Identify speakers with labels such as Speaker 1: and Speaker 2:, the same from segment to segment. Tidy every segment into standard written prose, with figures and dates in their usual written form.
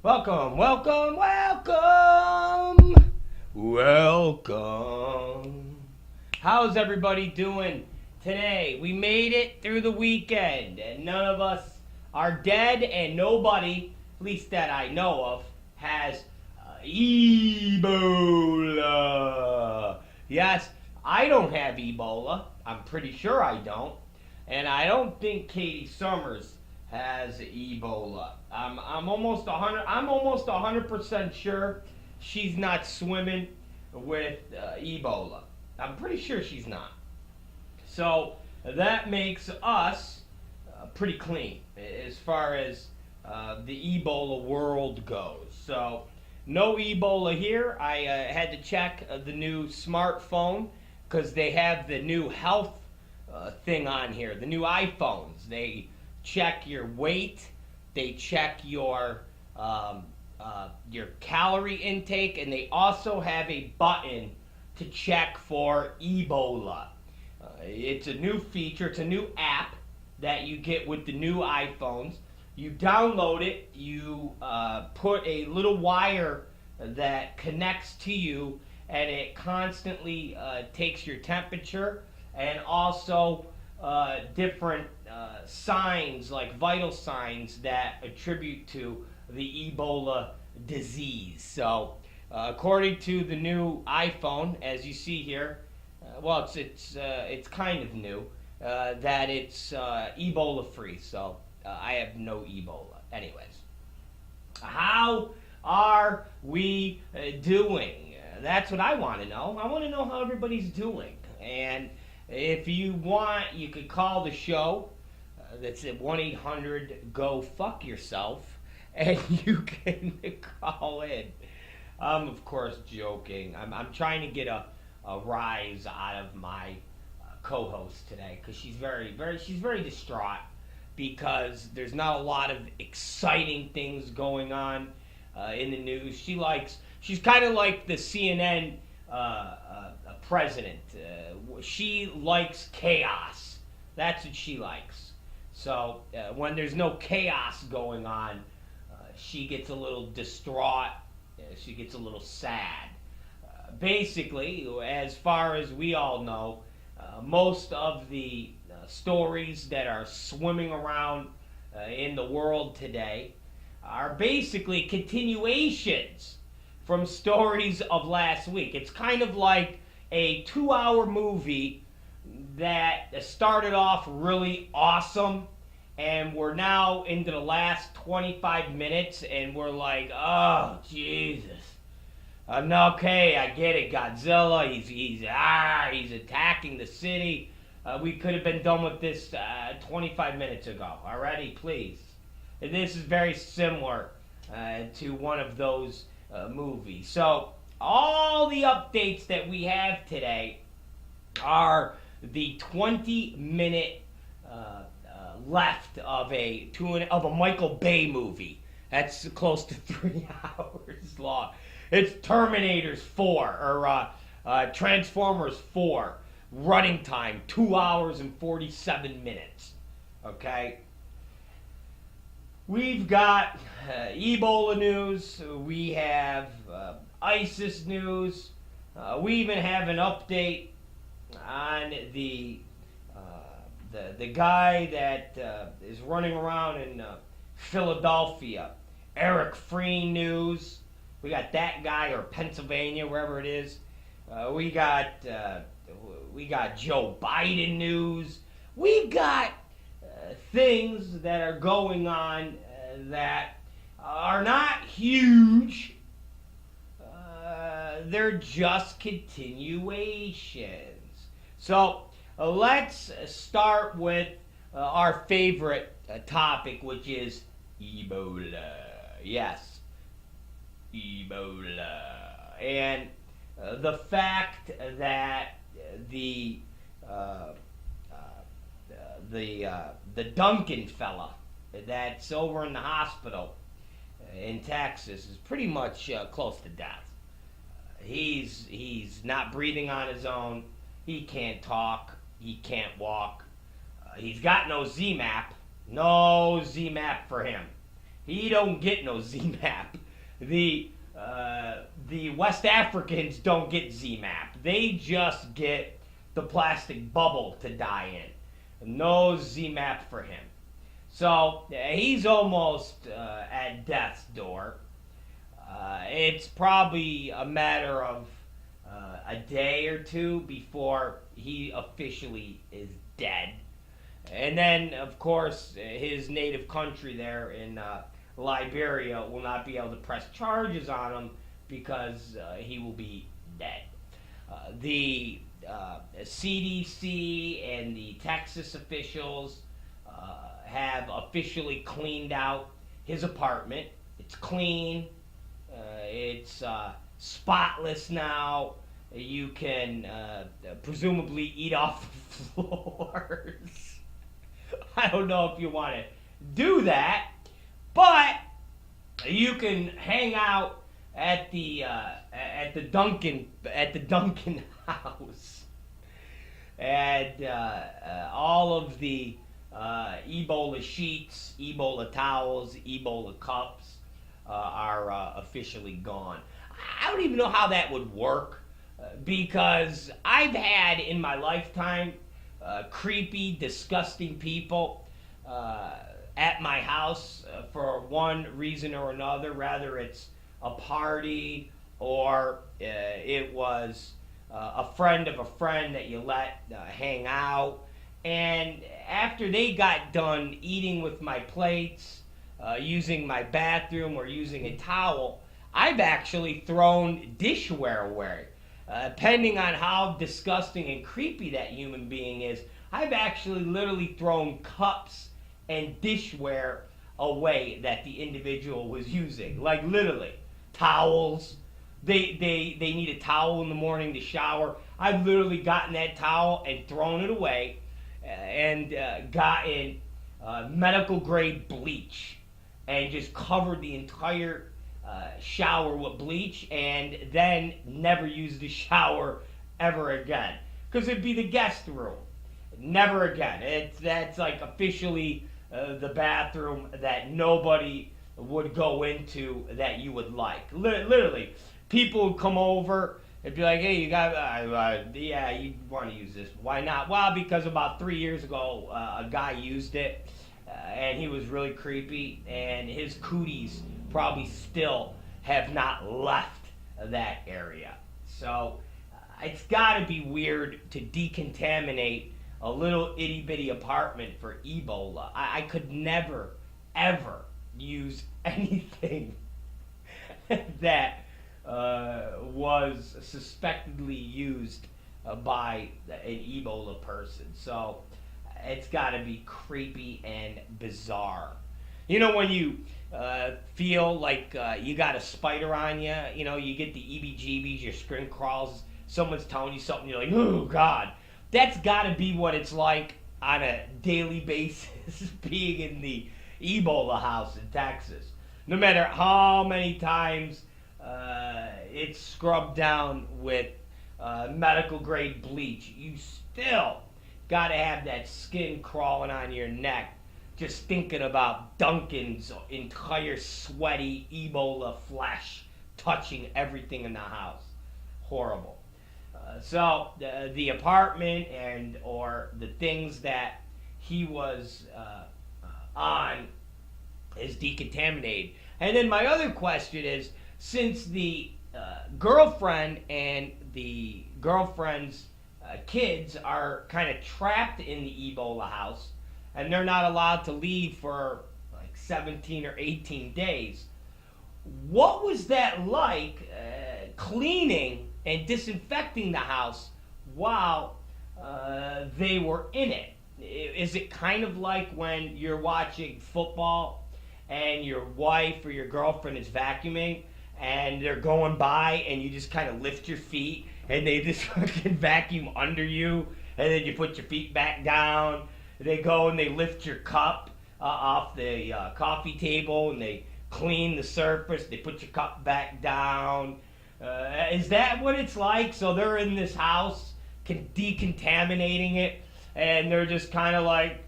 Speaker 1: Welcome, welcome, welcome, welcome. How's everybody doing today? We made it through the weekend, and none of us are dead, and nobody, at least that I know of, has Ebola. Yes, I don't have Ebola. I'm pretty sure I don't. And I don't think Katie Summers has Ebola. I'm almost 100% sure she's not swimming with Ebola. I'm pretty sure she's not. So that makes us pretty clean as far as the Ebola world goes. So no Ebola here. I had to check the new smartphone because they have the new health thing on here. The new iPhones. They check your weight. They check your calorie intake, and they also have a button to check for Ebola. It's a new feature. It's a new app that you get with the new iPhones. You download it. You put a little wire that connects to you, and it constantly takes your temperature and also different signs, like vital signs that attribute to the Ebola disease. So, according to the new iPhone, as you see here, well, it's kind of new that it's Ebola free. So I have no Ebola. Anyways, how are we doing? That's what I want to know. I want to know how everybody's doing. And if you want, you could call the show. That's at 1-800-GO-FUCK-YOURSELF. And you can call in. I'm, of course, joking. I'm trying to get a rise out of my co-host today because she's very distraught because there's not a lot of exciting things going on in the news. She's kind of like the CNN president. She likes chaos. That's what she likes. So when there's no chaos going on, she gets a little distraught. She gets a little sad. Basically, as far as we all know, most of the stories that are swimming around in the world today are basically continuations from stories of last week. It's kind of like a 2-hour movie that started off really awesome, and we're now into the last 25 minutes, and we're like, oh, Jesus. Okay, I get it. Godzilla, he's attacking the city. We could have been done with this 25 minutes ago. Already, please. And this is very similar to one of those movies. So, all the updates that we have today are the 20-minute left of a Michael Bay movie. That's close to 3 hours long. It's Terminator 4 or Transformers 4 running time, 2 hours and 47 minutes. Okay. We've got Ebola news. We have ISIS news. We even have an update on the guy that is running around in Philadelphia. Eric Free news. We got that guy, or Pennsylvania, wherever it is. We got Joe Biden news. We got things that are going on that are not huge. They're just continuations. So let's start with our favorite topic, which is Ebola. Yes, Ebola. And the fact that the Duncan fella that's over in the hospital in Texas is pretty much close to death. He's not breathing on his own. He can't talk. He can't walk. He's got no ZMAP. No ZMAP for him. He don't get no ZMAP. The West Africans don't get ZMAP. They just get the plastic bubble to die in. No ZMAP for him. So he's almost at death's door. It's probably a matter of a day or two before he officially is dead. And then, of course, his native country there in Liberia will not be able to press charges on him because he will be dead. The CDC and the Texas officials have officially cleaned out his apartment. It's clean. It's spotless now. You can presumably eat off the floors. I don't know if you want to do that, but you can hang out at the Duncan house, and all of the Ebola sheets, Ebola towels, Ebola cups are officially gone. I don't even know how that would work because I've had in my lifetime creepy, disgusting people at my house for one reason or another, whether it's a party or it was a friend of a friend that you let hang out. And after they got done eating with my plates, using my bathroom or using a towel, I've actually thrown dishware away. Depending on how disgusting and creepy that human being is, I've actually literally thrown cups and dishware away that the individual was using. Like literally, towels. They need a towel in the morning to shower. I've literally gotten that towel and thrown it away and gotten medical grade bleach and just covered the entire shower with bleach and then never used the shower ever again. Because it'd be the guest room. Never again. That's like officially the bathroom that nobody would go into that you would like. Literally, people would come over and be like, hey, you got, yeah, you want to use this. Why not? Well, because about 3 years ago, a guy used it and he was really creepy and his cooties probably still have not left that area. So it's got to be weird to decontaminate a little itty bitty apartment for Ebola. I could never, ever use anything that was suspectedly used by an Ebola person. So it's got to be creepy and bizarre. You know when you feel like you got a spider on you, you know, you get the EBGBs, your skin crawls, someone's telling you something, you're like, oh God. That's got to be what it's like on a daily basis being in the Ebola house in Texas. No matter how many times it's scrubbed down with medical grade bleach, you still got to have that skin crawling on your neck just thinking about Duncan's entire sweaty Ebola flesh touching everything in the house. Horrible. So the apartment and or the things that he was on is decontaminated. And then my other question is, since the girlfriend and the girlfriend's kids are kind of trapped in the Ebola house and they're not allowed to leave for like 17 or 18 days, what was that like cleaning and disinfecting the house while they were in it? Is it kind of like when you're watching football and your wife or your girlfriend is vacuuming and they're going by and you just kind of lift your feet and they just fucking vacuum under you and then you put your feet back down? They go and they lift your cup off the coffee table and they clean the surface, they put your cup back down. Is that what it's like? So they're in this house decontaminating it and they're just kind of like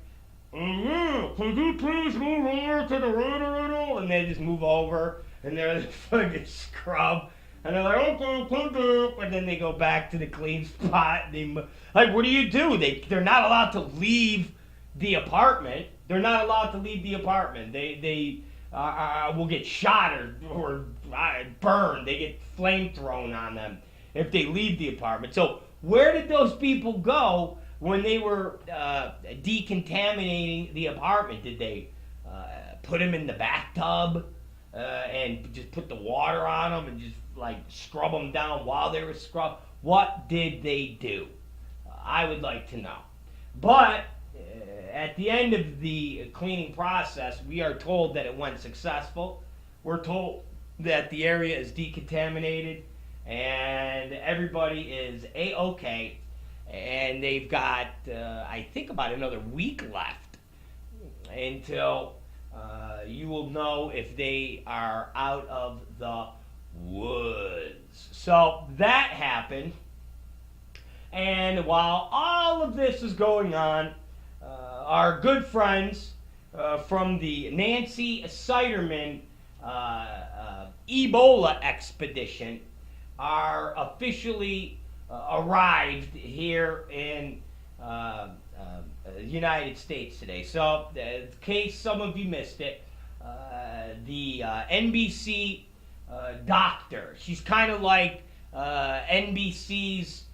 Speaker 1: Could you please move over to the right? And they just move over, and they're the fucking scrub. And they're like, okay, come do. And then they go back to the clean spot. Like, what do you do? They're not allowed to leave the apartment. They're not allowed to leave the apartment. They will get shot or burned. They get flame thrown on them if they leave the apartment. So where did those people go when they were decontaminating the apartment? Did they put them in the bathtub and just put the water on them and just like scrub them down while they were scrubbed? What did they do? I would like to know. But at the end of the cleaning process, we are told that it went successful. We're told that the area is decontaminated and everybody is A-okay. And they've got, I think, about another week left until you will know if they are out of the woods. So that happened. And while all of this is going on, our good friends from the Nancy Siderman Ebola expedition are officially arrived here in the United States today. So, in case some of you missed it, the NBC doctor, she's kind of like NBC's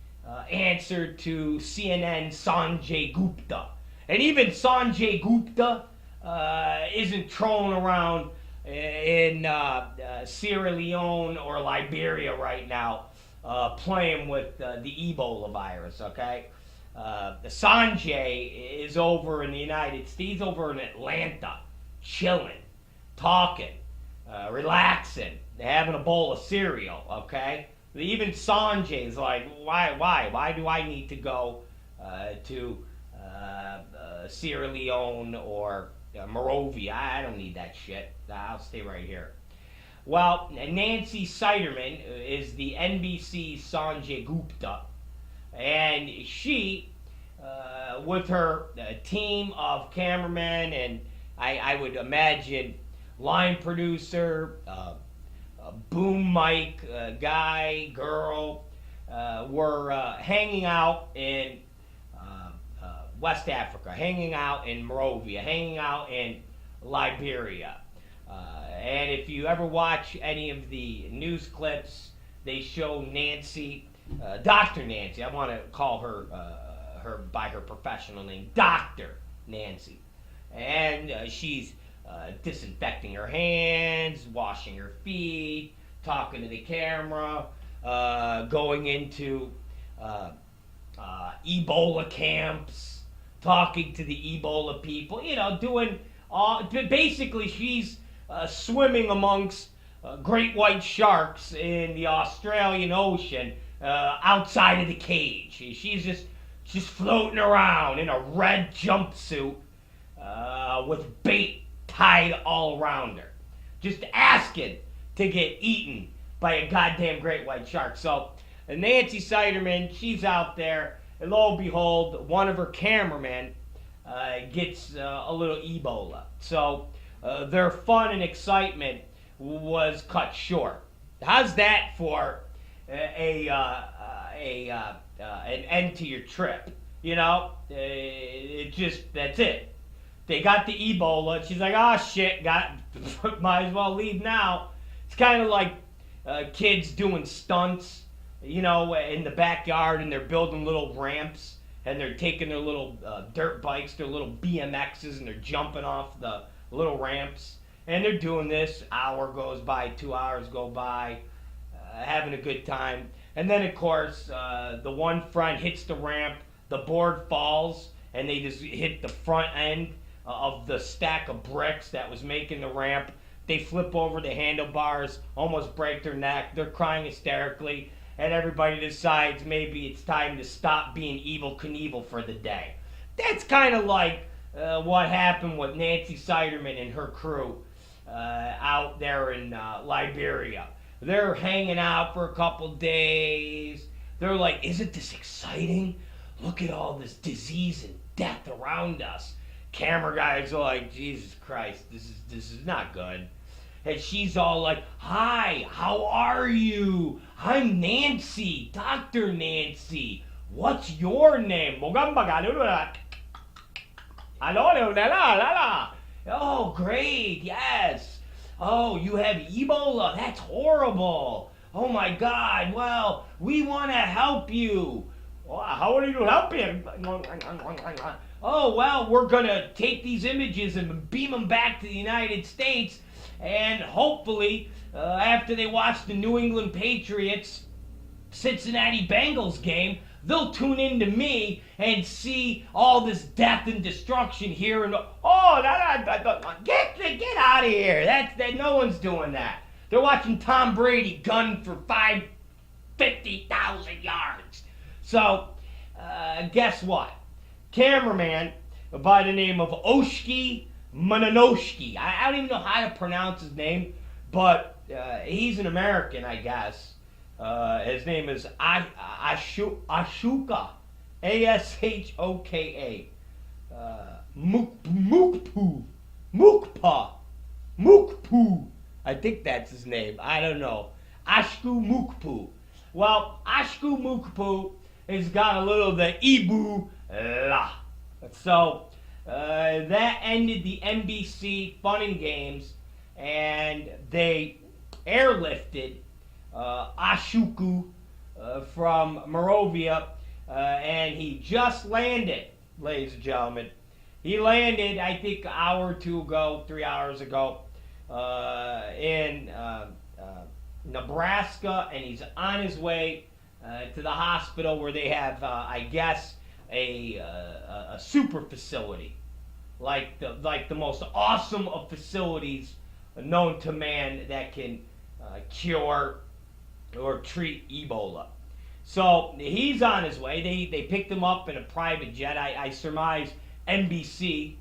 Speaker 1: answer to CNN Sanjay Gupta. And even Sanjay Gupta isn't trolling around in Sierra Leone or Liberia right now playing with the Ebola virus, okay? Sanjay is over in the United States. He's over in Atlanta, chilling, talking, relaxing, having a bowl of cereal, okay? Even Sanjay is like, why do I need to go to Sierra Leone or Monrovia? I don't need that shit. I'll stay right here. Well, Nancy Siderman is the NBC Sanjay Gupta, and she, with her team of cameramen and I would imagine line producer, boom mic guy, girl, were hanging out in West Africa, hanging out in Monrovia, hanging out in Liberia. And if you ever watch any of the news clips, they show Nancy, Dr. Nancy. I want to call her her by her professional name, Dr. Nancy. And she's disinfecting her hands, washing her feet, talking to the camera, going into Ebola camps, talking to the Ebola people, you know, doing all, basically she's swimming amongst great white sharks in the Australian Ocean outside of the cage. She's just floating around in a red jumpsuit with bait tied all around her, just asking to get eaten by a goddamn great white shark. So Nancy Siderman, she's out there, and lo and behold, one of her cameramen gets a little Ebola. So their fun and excitement was cut short. How's that for an end to your trip? You know, it just, that's it. They got the Ebola. She's like, oh shit, might as well leave now. It's kind of like kids doing stunts, you know, in the backyard, and they're building little ramps, and they're taking their little dirt bikes, their little BMXs, and they're jumping off the little ramps. And they're doing this. Hour goes by, 2 hours go by, having a good time. And then, of course, the one front hits the ramp, the board falls, and they just hit the front end of the stack of bricks that was making the ramp. They flip over the handlebars, almost break their neck. They're crying hysterically, and everybody decides maybe it's time to stop being Evel Knievel for the day. That's kind of like what happened with Nancy Siderman and her crew out there in Liberia. They're hanging out for a couple days. They're like, isn't this exciting? Look at all this disease and death around us. camera guys are like, Jesus Christ, this is not good. And she's all like, hi, how are you? I'm Nancy, Dr. Nancy. What's your name? Oh, great, yes. Oh, you have Ebola? That's horrible. Oh my God, well, we want to help you. Well, how are you helping? Oh, well, we're going to take these images and beam them back to the United States, and hopefully, after they watch the New England Patriots Cincinnati Bengals game, they'll tune in to me and see all this death and destruction here. And get out of here! That no one's doing that. They're watching Tom Brady gun for 50,000 yards. So, guess what? Cameraman by the name of Oshki Mananoshki. I don't even know how to pronounce his name, but he's an American, I guess. His name is Ashoka, Ashoka, Mukpu. I think that's his name. I don't know. Ashku Mukpu. Well, Ashku Mukpu has got a little of the Ebola. So that ended the NBC Fun and Games, and they airlifted Ashuku from Moravia, and he just landed, ladies and gentlemen. He landed, I think, an hour or two ago, 3 hours ago, in Nebraska, and he's on his way to the hospital where they have, I guess, a super facility, like the most awesome of facilities known to man that can cure or treat Ebola. So he's on his way. They picked him up in a private jet. I surmise NBC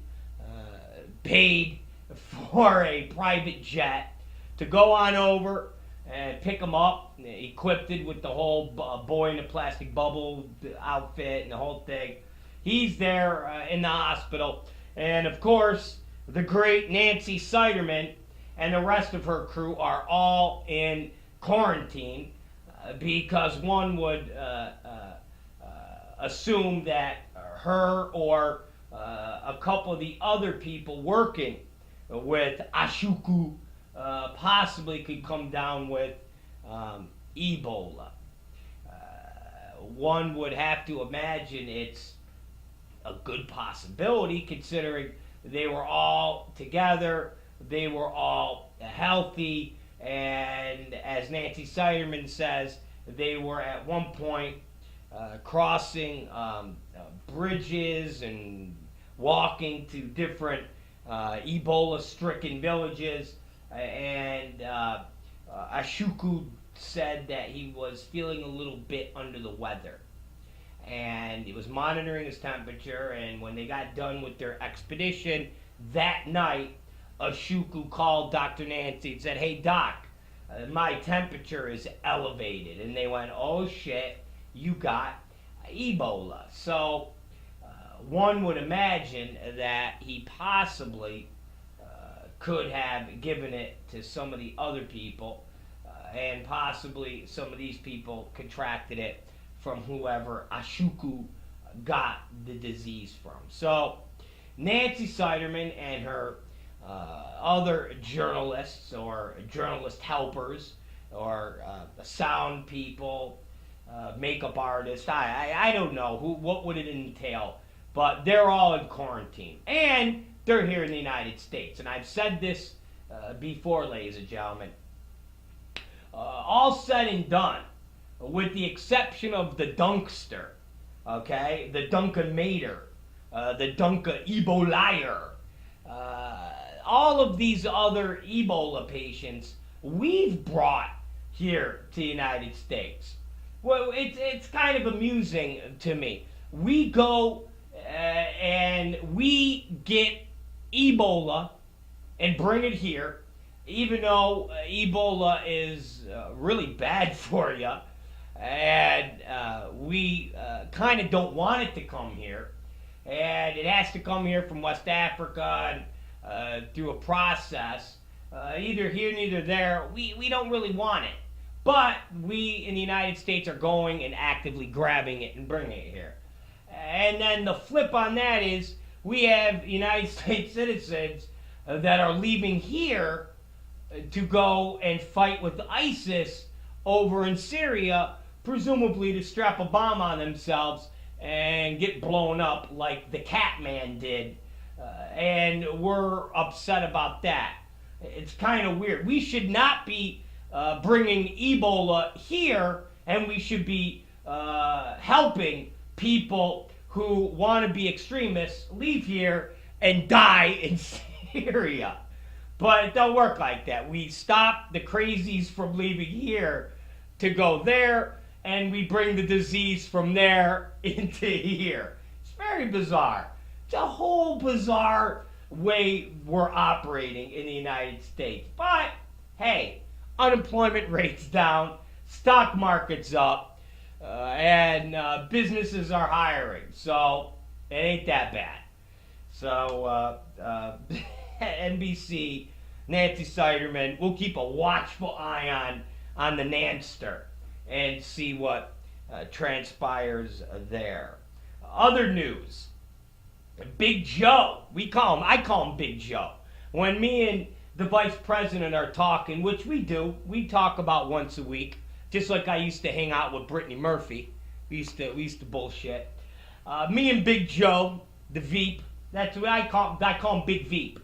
Speaker 1: paid for a private jet to go on over and pick him up, equipped it with the whole boy in a plastic bubble outfit and the whole thing. He's there in the hospital. And of course, the great Nancy Siderman and the rest of her crew are all in quarantine because one would assume that her or a couple of the other people working with Ashuku possibly could come down with Ebola. One would have to imagine it's a good possibility considering they were all together, they were all healthy, and as Nancy Siderman says, they were at one point crossing bridges and walking to different Ebola-stricken villages, and Ashuku said that he was feeling a little bit under the weather, and he was monitoring his temperature, and when they got done with their expedition that night, Ashuku called Dr. Nancy and said, "Hey Doc, my temperature is elevated," and they went, "Oh shit, you got Ebola." So one would imagine that he possibly could have given it to some of the other people, and possibly some of these people contracted it from whoever Ashuku got the disease from. So Nancy Siderman and her other journalists or journalist helpers or sound people, makeup artists, I don't know what would it entail, but they're all in quarantine, and they're here in the United States. And I've said this before, ladies and gentlemen. All said and done, with the exception of the Dunkster, okay, the Duncan Mater, the Duncan Ebolier, all of these other Ebola patients we've brought here to the United States. Well, it's kind of amusing to me. We go and we get Ebola and bring it here, even though Ebola is really bad for you, and we kind of don't want it to come here. and it has to come here from West Africa through a process, either here, neither there, we don't really want it. But we in the United States are going and actively grabbing it and bringing it here. And then the flip on that is we have United States citizens that are leaving here to go and fight with ISIS over in Syria, presumably to strap a bomb on themselves and get blown up like the Catman did. And we're upset about that. It's kind of weird. We should not be bringing Ebola here, and we should be helping people who want to be extremists leave here and die in Syria. But it don't work like that. We stop the crazies from leaving here to go there, and we bring the disease from there into here. It's very bizarre. It's a whole bizarre way we're operating in the United States. But, hey, unemployment rate's down, stock market's up, and businesses are hiring. So, it ain't that bad. So, NBC, Nancy Siderman, we'll keep a watchful eye on the Nanster and see what transpires there. Other news, Big Joe, I call him Big Joe. When me and the vice president are talking, which we do, we talk about once a week, just like I used to hang out with Brittany Murphy. We used to bullshit. Me and Big Joe, the Veep, that's what I call him Big Veep.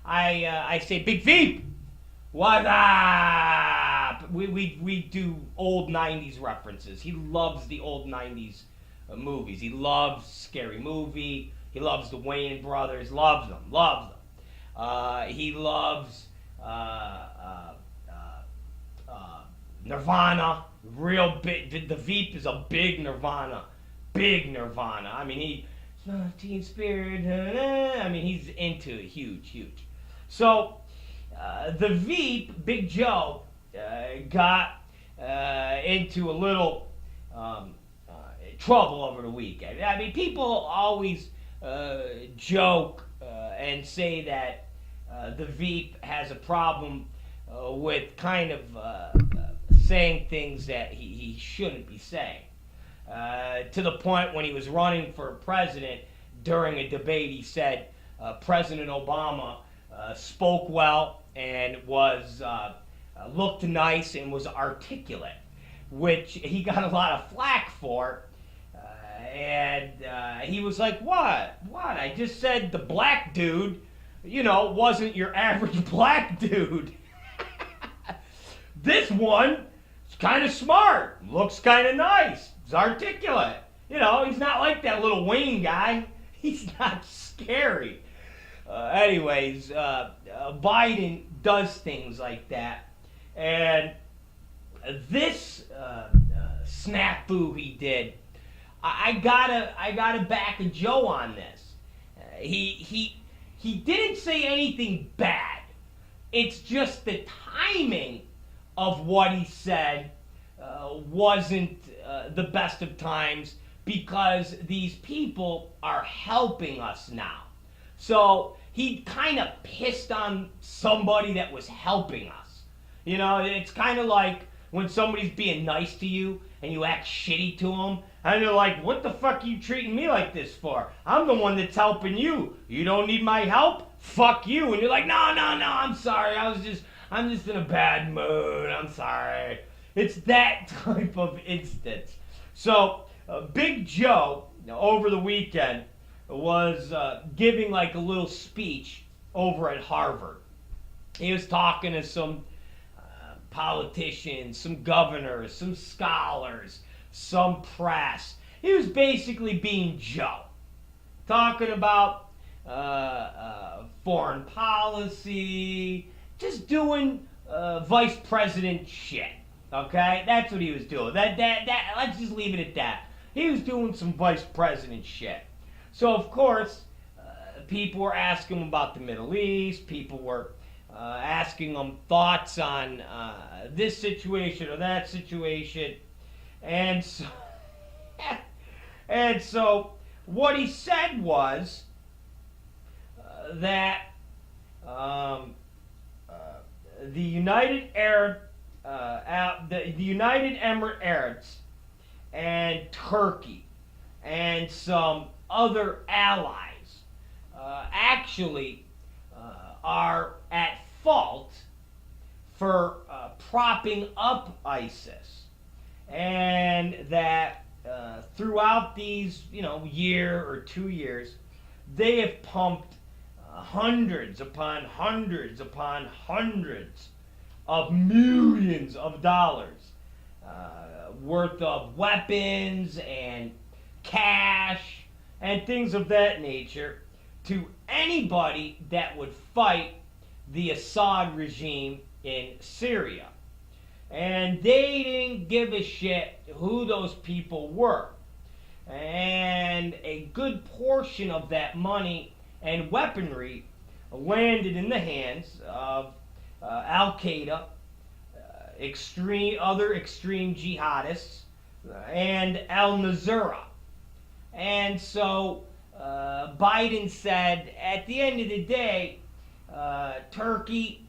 Speaker 1: I say, Big Veep, what up? We do old 90s references. He loves the old 90s movies. He loves Scary Movie. He loves the Wayans Brothers. Loves them. He loves Nirvana. Real big. The Veep is a big Nirvana. Big Nirvana. I mean, he's Teen Spirit. I mean, he's into it. Huge. So, the Veep, Big Joe, got into a little trouble over the weekend. I mean, people always joke and say that the Veep has a problem with kind of saying things that he shouldn't be saying. To the point when he was running for president, during a debate, he said President Obama spoke well and was looked nice and was articulate, which he got a lot of flack for. And he was like, what? I just said the black dude, wasn't your average black dude. This one is kind of smart, looks kind of nice, he's articulate. He's not like that little Wayne guy. He's not scary. Anyways, Biden does things like that. And this snafu he did, I gotta back a Joe on this. He didn't say anything bad. It's just the timing of what he said wasn't the best of times, because these people are helping us now. So he kind of pissed on somebody that was helping us. It's kind of like when somebody's being nice to you and you act shitty to them, and they're like, what the fuck are you treating me like this for? I'm the one that's helping you. You don't need my help? Fuck you. And you're like, no, I'm sorry. I'm just in a bad mood. I'm sorry. It's that type of instance. So, Big Joe, over the weekend, was giving like a little speech over at Harvard. He was talking to some politicians, some governors, some scholars, some press. He was basically being Joe, talking about foreign policy, just doing vice president shit. Okay, that's what he was doing. That let's just leave it at that. He was doing some vice president shit. So of course, people were asking him about the Middle East. People were asking him thoughts on this situation or that situation, and so what he said was that the United Emirates Arabs and Turkey and some other allies actually are at fault for propping up ISIS, and that throughout these year or 2 years, they have pumped hundreds upon hundreds upon hundreds of millions of dollars worth of weapons and cash and things of that nature to anybody that would fight the Assad regime in Syria. And they didn't give a shit who those people were. And a good portion of that money and weaponry landed in the hands of Al-Qaeda, other extreme jihadists, and Al-Nusra. And so Biden said, at the end of the day, Turkey,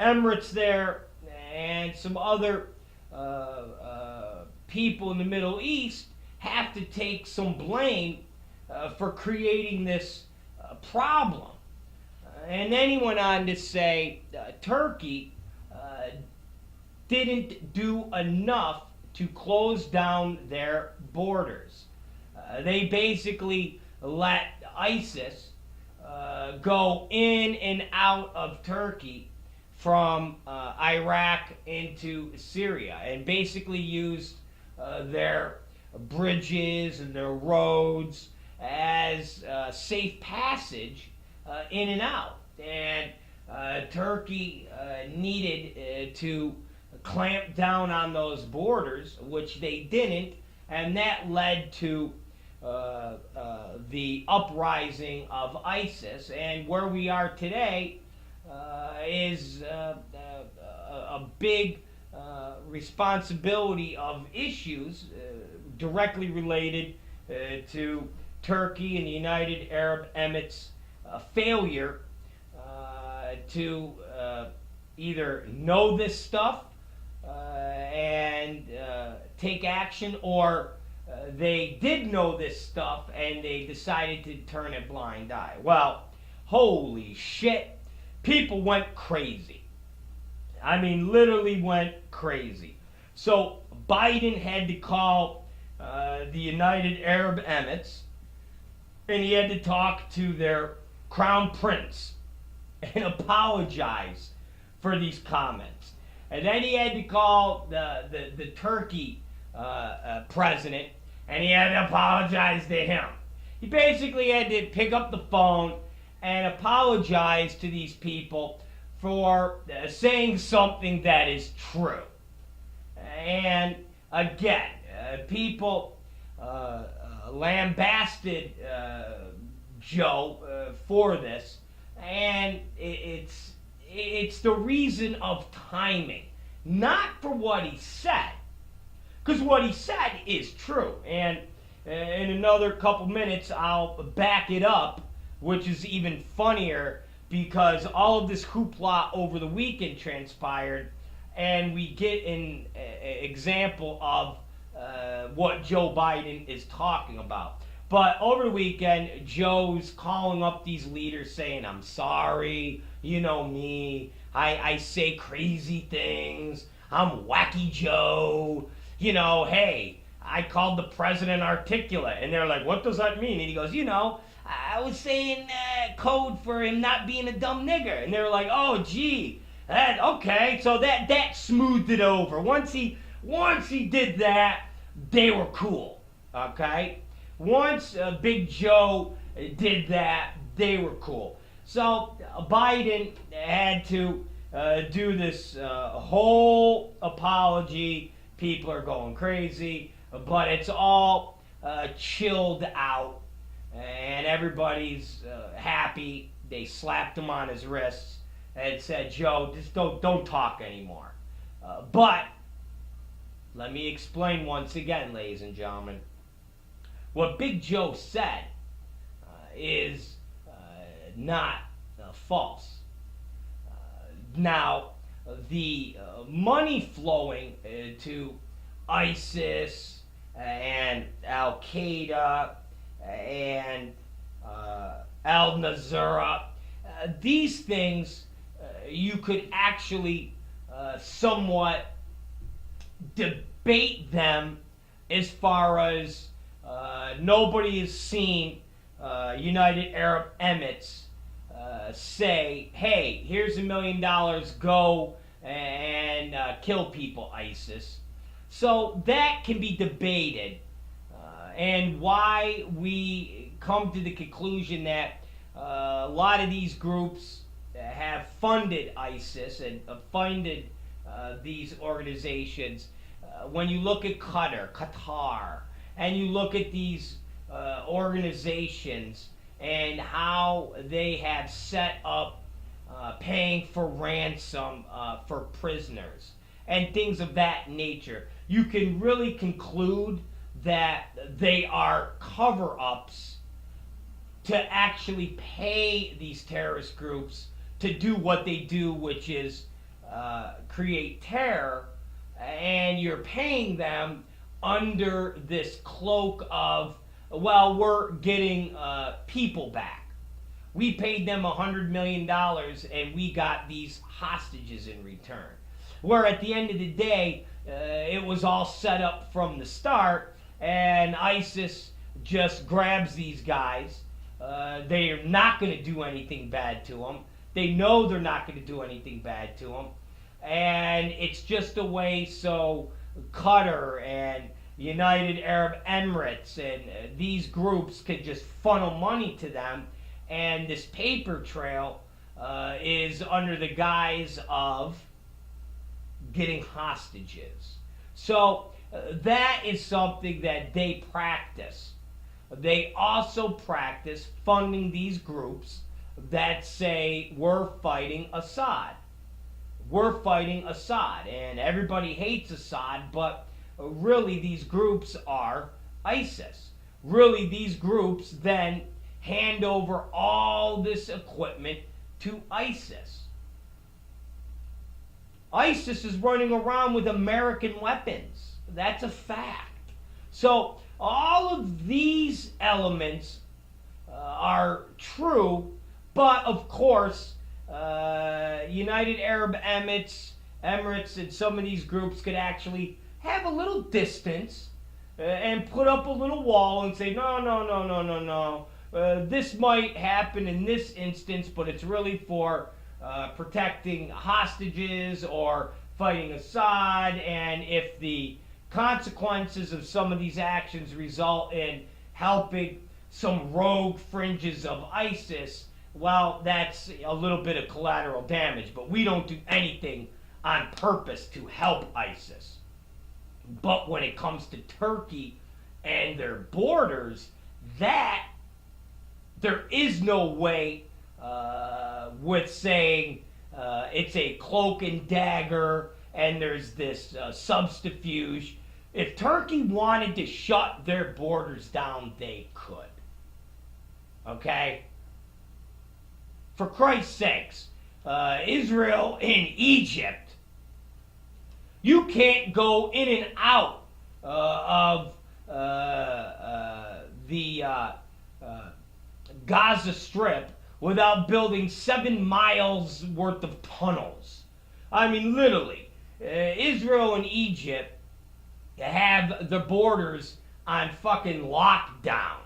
Speaker 1: Emirates there, and some other people in the Middle East have to take some blame for creating this problem. And then he went on to say Turkey didn't do enough to close down their borders. They basically let ISIS go in and out of Turkey from Iraq into Syria, and basically used their bridges and their roads as safe passage in and out. And Turkey needed to clamp down on those borders, which they didn't, and that led to the uprising of ISIS. And where we are today is a big responsibility of issues directly related to Turkey and the United Arab Emirates' failure to either know this stuff and take action, or they did know this stuff and they decided to turn a blind eye. Well, holy shit, people went crazy. I mean, literally went crazy. So Biden had to call the United Arab Emirates, and he had to talk to their crown prince and apologize for these comments. And then he had to call the Turkey president, and he had to apologize to him. He basically had to pick up the phone and apologize to these people for saying something that is true. And again, people lambasted Joe for this, and it's the reason of timing, not for what he said, because what he said is true. And in another couple minutes, I'll back it up, which is even funnier, because all of this hoopla over the weekend transpired, and we get an example of what Joe Biden is talking about. But over the weekend, Joe's calling up these leaders saying, I'm sorry, you know me, I say crazy things, I'm wacky Joe, hey, I called the president articulate. And they're like, what does that mean? And he goes, I was saying code for him not being a dumb nigger. And they were like, oh, gee, okay. So that smoothed it over. Once he did that, they were cool, okay? Once Big Joe did that, they were cool. So Biden had to do this whole apology. People are going crazy, but it's all chilled out, and everybody's happy. They slapped him on his wrists and said, Joe, just don't talk anymore. But let me explain once again, ladies and gentlemen. what Big Joe said is not false. Now, the money flowing to ISIS and Al Qaeda and Al Nusra, these things you could actually somewhat debate them as far as nobody has seen United Arab Emirates say, hey, here's $1 million, go and kill people, ISIS. So that can be debated, and why we come to the conclusion that a lot of these groups have funded ISIS and funded these organizations. When you look at Qatar, and you look at these organizations and how they have set up paying for ransom for prisoners and things of that nature, you can really conclude that they are cover-ups to actually pay these terrorist groups to do what they do, which is create terror, and you're paying them under this cloak of, well, we're getting people back. We paid them $100 million and we got these hostages in return. Where at the end of the day, it was all set up from the start, and ISIS just grabs these guys. They're not going to do anything bad to them. They know they're not going to do anything bad to them. And it's just a way so Qatar and United Arab Emirates and these groups can just funnel money to them. And this paper trail is under the guise of getting hostages. So that is something that they practice. They also practice funding these groups that say, we're fighting Assad. We're fighting Assad. And everybody hates Assad, but really these groups are ISIS. Really these groups then hand over all this equipment to ISIS. ISIS is running around with American weapons. That's a fact. So all of these elements are true, but of course, United Arab Emirates and some of these groups could actually have a little distance and put up a little wall and say, no. This might happen in this instance, but it's really for protecting hostages or fighting Assad, and if the consequences of some of these actions result in helping some rogue fringes of ISIS, well, that's a little bit of collateral damage, but we don't do anything on purpose to help ISIS. But when it comes to Turkey and their borders, that there is no way with saying it's a cloak and dagger and there's this subterfuge. If Turkey wanted to shut their borders down, they could. Okay? For Christ's sakes, Israel and Egypt, you can't go in and out of the Gaza Strip without building 7 miles worth of tunnels. I mean, literally, Israel and Egypt have the borders on fucking lockdown.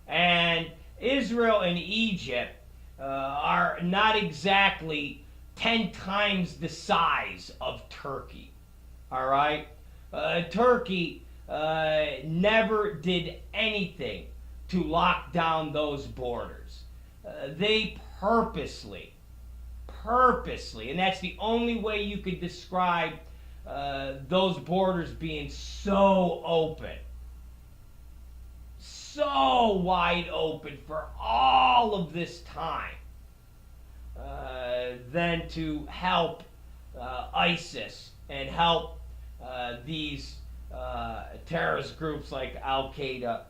Speaker 1: And Israel and Egypt are not exactly 10 times the size of Turkey. All right? Turkey never did anything to lock down those borders. They purposely, and that's the only way you could describe those borders being so open, so wide open for all of this time, than to help ISIS and help these terrorist groups like Al Qaeda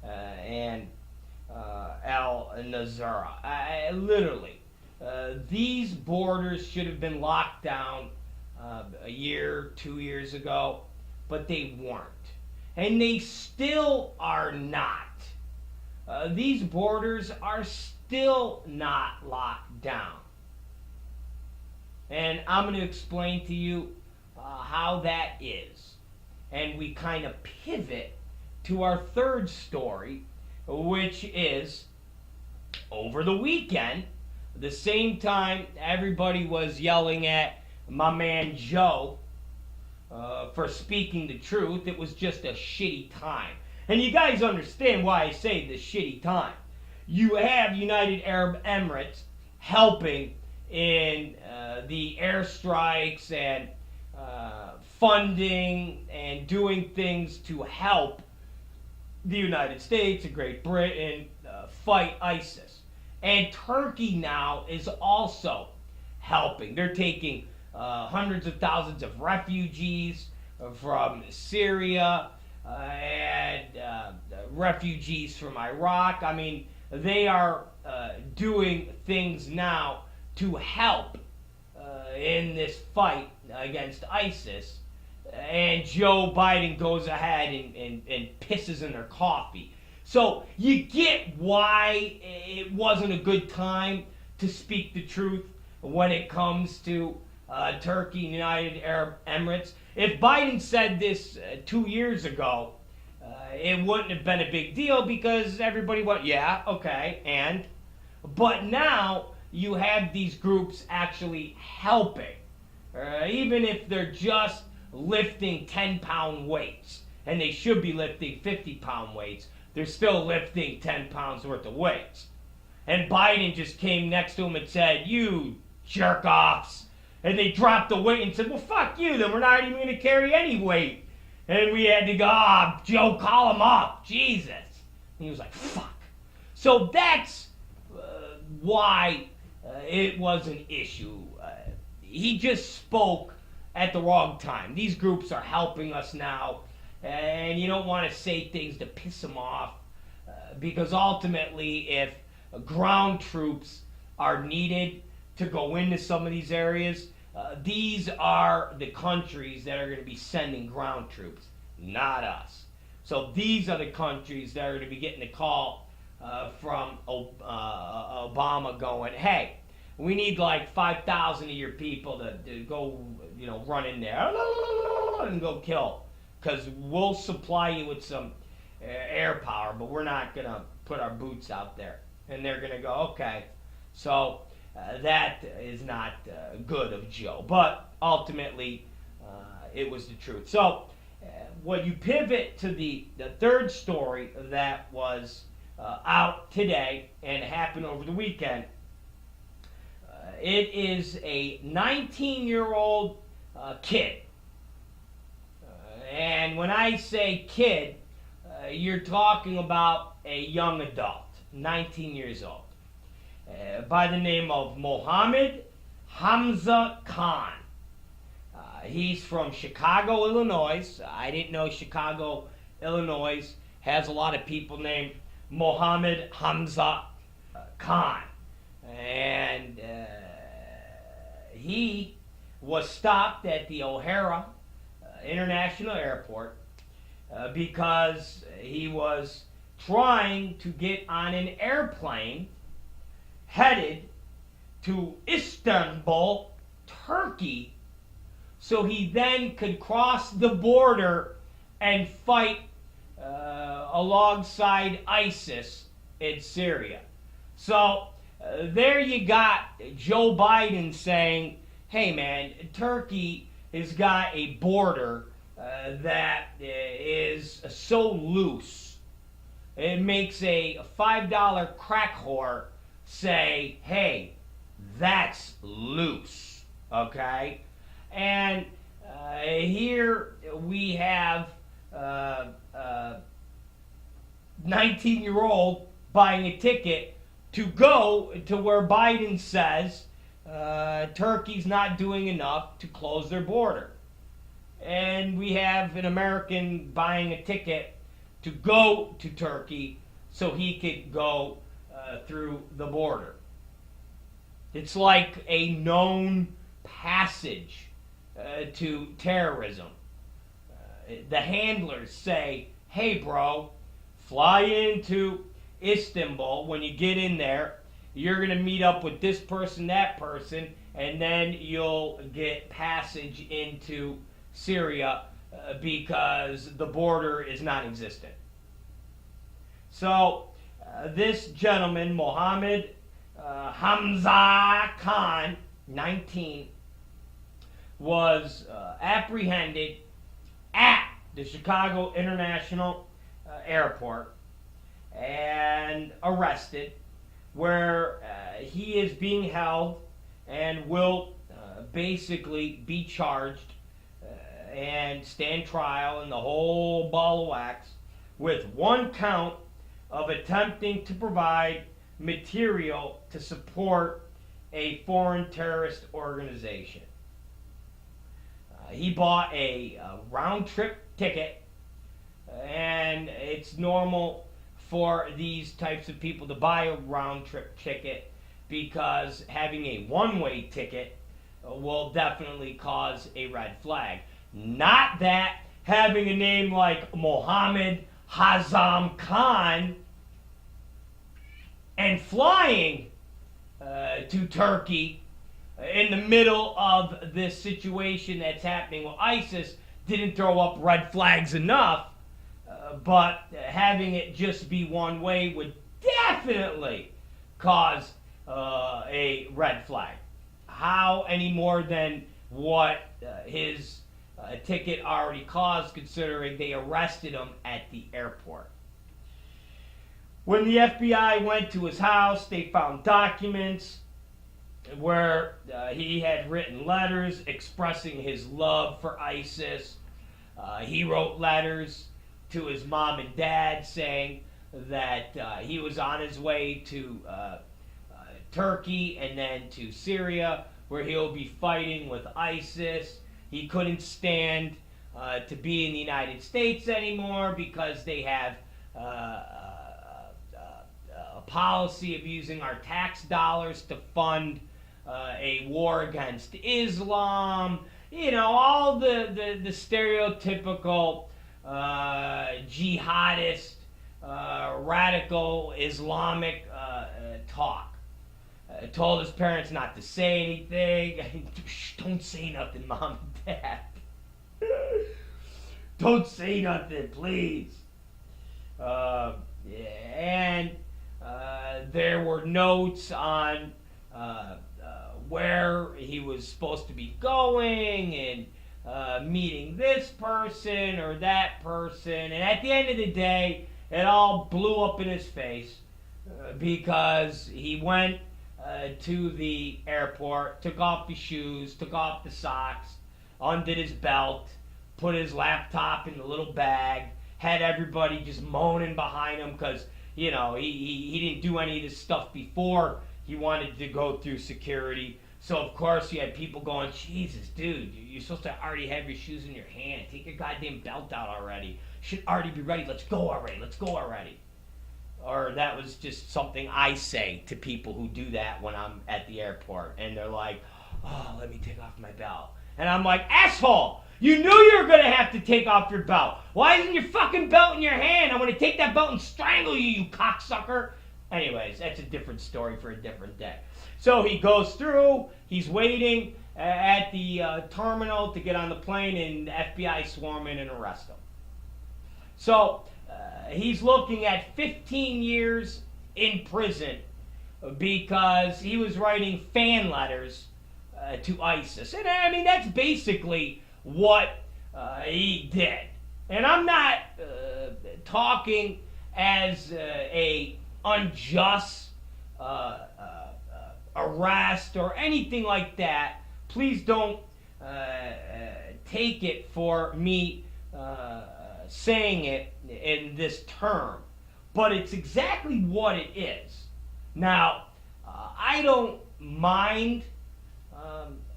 Speaker 1: and El Nazara. Literally, these borders should have been locked down a year, 2 years ago, but they weren't. And they still are not. These borders are still not locked down. And I'm going to explain to you how that is. And we kind of pivot to our third story, which is over the weekend, the same time everybody was yelling at my man Joe for speaking the truth. It was just a shitty time. And you guys understand why I say this shitty time. You have United Arab Emirates helping in the airstrikes and funding and doing things to help the United States and Great Britain fight ISIS. And Turkey now is also helping. They're taking hundreds of thousands of refugees from Syria and refugees from Iraq. I mean, they are doing things now to help in this fight against ISIS. And Joe Biden goes ahead and pisses in their coffee. So you get why it wasn't a good time to speak the truth when it comes to Turkey and United Arab Emirates. If Biden said this 2 years ago, it wouldn't have been a big deal because everybody went, yeah, okay, and. But now you have these groups actually helping, even if they're just lifting 10-pound weights, and they should be lifting 50-pound weights, they're still lifting 10 pounds worth of weights. And Biden just came next to him and said, you jerk-offs. And they dropped the weight and said, well, fuck you, then we're not even going to carry any weight. And we had to go, Joe, call him up. Jesus. And he was like, fuck. So that's why it was an issue. He just spoke at the wrong time. These groups are helping us now. And you don't want to say things to piss them off. Because ultimately, if ground troops are needed to go into some of these areas, these are the countries that are going to be sending ground troops, not us. So these are the countries that are going to be getting the call from Obama going, hey, we need like 5,000 of your people to go, run in there and go kill. Because we'll supply you with some air power, but we're not going to put our boots out there. And they're going to go, okay. So that is not good of Joe. But ultimately, it was the truth. So when you pivot to the third story that was out today and happened over the weekend, it is a 19-year-old kid. And when I say kid, you're talking about a young adult, 19 years old, by the name of Mohammed Hamza Khan. He's from Chicago, Illinois. I didn't know Chicago, Illinois has a lot of people named Mohammed Hamza Khan. And he was stopped at the O'Hara International Airport because he was trying to get on an airplane headed to Istanbul, Turkey, so he then could cross the border and fight alongside ISIS in Syria. So there you got Joe Biden saying, hey man, Turkey has got a border that is so loose. It makes a $5 crack whore say, hey, that's loose, okay? And here we have 19-year-old buying a ticket to go to where Biden says Turkey's not doing enough to close their border. And we have an American buying a ticket to go to Turkey so he could go through the border. It's like a known passage to terrorism. The handlers say, hey bro, fly into Istanbul. When you get in there, you're going to meet up with this person, that person, and then you'll get passage into Syria because the border is non-existent. So this gentleman, Mohammed Hamza Khan, 19, was apprehended at the Chicago International Airport and arrested, where he is being held and will basically be charged and stand trial in the whole ball of wax with one count of attempting to provide material to support a foreign terrorist organization. He bought a round-trip ticket, and it's normal for these types of people to buy a round-trip ticket because having a one-way ticket will definitely cause a red flag. Not that having a name like Mohammed Hazam Khan and flying to Turkey in the middle of this situation that's happening with ISIS didn't throw up red flags enough, but having it just be one way would definitely cause a red flag. How any more than what his ticket already caused, considering they arrested him at the airport. When the FBI went to his house, they found documents where he had written letters expressing his love for ISIS. He wrote letters to his mom and dad saying that he was on his way to Turkey and then to Syria, where he'll be fighting with ISIS. He couldn't stand to be in the United States anymore because they have a policy of using our tax dollars to fund a war against Islam. You know, all the stereotypical jihadist, radical Islamic talk. Told his parents not to say anything. Shh, don't say nothing, Mom and Dad. Don't say nothing, please. And there were notes on where he was supposed to be going and meeting this person or that person. And at the end of the day, it all blew up in his face because he went to the airport, took off his shoes, took off the socks, undid his belt, put his laptop in the little bag, had everybody just moaning behind him because, you know, he didn't do any of this stuff before he wanted to go through security. So, of course, you had people going, Jesus, dude, you're supposed to already have your shoes in your hand. Take your goddamn belt out already. Should already be ready. Let's go already. Let's go already. Or that was just something I say to people who do that when I'm at the airport. And they're like, oh, let me take off my belt. And I'm like, asshole, you knew you were going to have to take off your belt. Why isn't your fucking belt in your hand? I'm going to take that belt and strangle you, you cocksucker. Anyways, that's a different story for a different day. So he goes through, he's waiting at the terminal to get on the plane, and the FBI swarm in and arrest him. So he's looking at 15 years in prison because he was writing fan letters to ISIS. And I mean, that's basically what he did. And I'm not talking as a unjust arrest or anything like that. Please don't take it for me saying it in this term, but it's exactly what it is. Now, I don't mind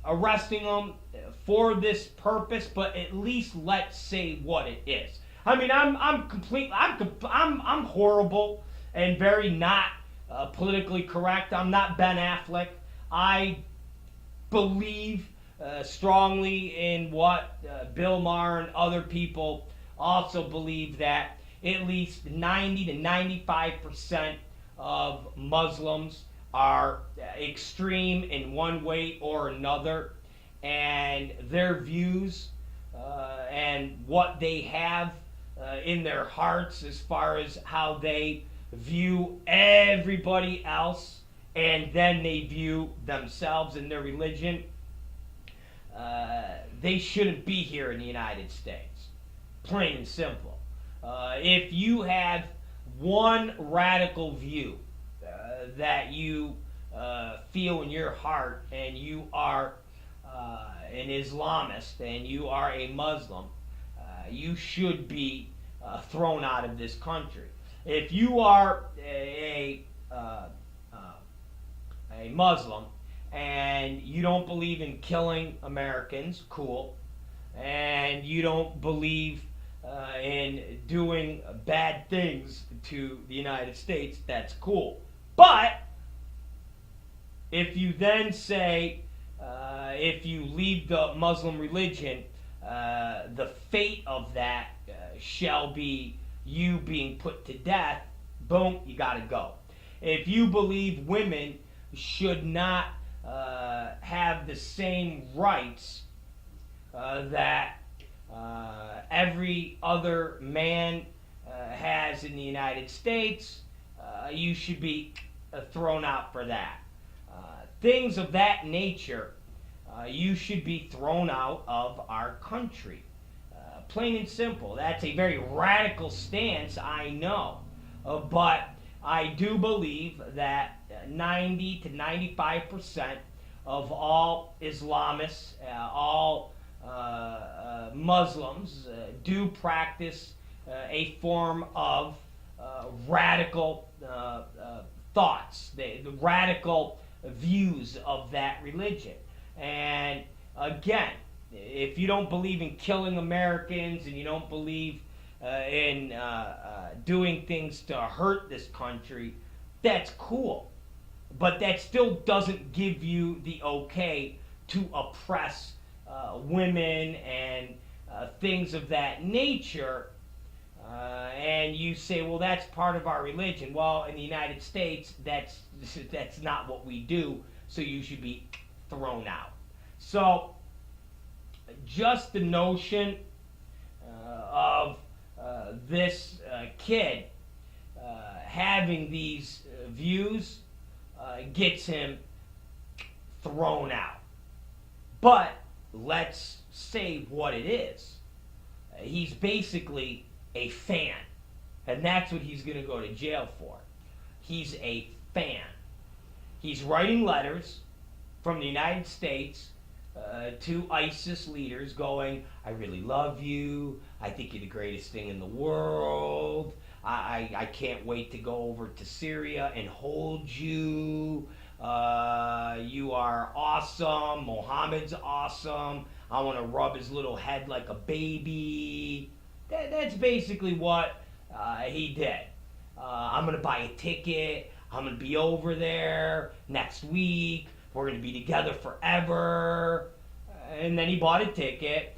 Speaker 1: arresting them for this purpose, but at least let's say what it is. I mean, I'm horrible and very not politically correct. I'm not Ben Affleck. I believe strongly in what Bill Maher and other people also believe, that at least 90 to 95% of Muslims are extreme in one way or another, and their views and what they have in their hearts as far as how they view everybody else, and then they view themselves and their religion, they shouldn't be here in the United States. Plain and simple. If you have one radical view that you feel in your heart, and you are an Islamist and you are a Muslim, you should be thrown out of this country. If you are a Muslim and you don't believe in killing Americans, cool, and you don't believe in doing bad things to the United States, that's cool. But if you then say, if you leave the Muslim religion, the fate of that shall be you being put to death, boom, you gotta go. If you believe women should not have the same rights that every other man has in the United States, you should be thrown out for that. Things of that nature, you should be thrown out of our country. Plain and simple. That's a very radical stance, I know. But I do believe that 90 to 95% of all Islamists, all Muslims do practice a form of radical thoughts, the radical views of that religion. And again, if you don't believe in killing Americans and you don't believe in doing things to hurt this country, that's cool. But that still doesn't give you the okay to oppress women and things of that nature. And you say, well, that's part of our religion. Well, in the United States, that's not what we do, so you should be thrown out. So, just the notion of this kid having these views gets him thrown out. But let's say what it is. He's basically a fan, and that's what he's going to go to jail for. He's a fan. He's writing letters from the United States to ISIS leaders going, I really love you, I think you're the greatest thing in the world, I can't wait to go over to Syria and hold you, you are awesome, Mohammed's awesome, I want to rub his little head like a baby. That's basically what he did. I'm going to buy a ticket, I'm going to be over there next week, we're going to be together forever. And then he bought a ticket.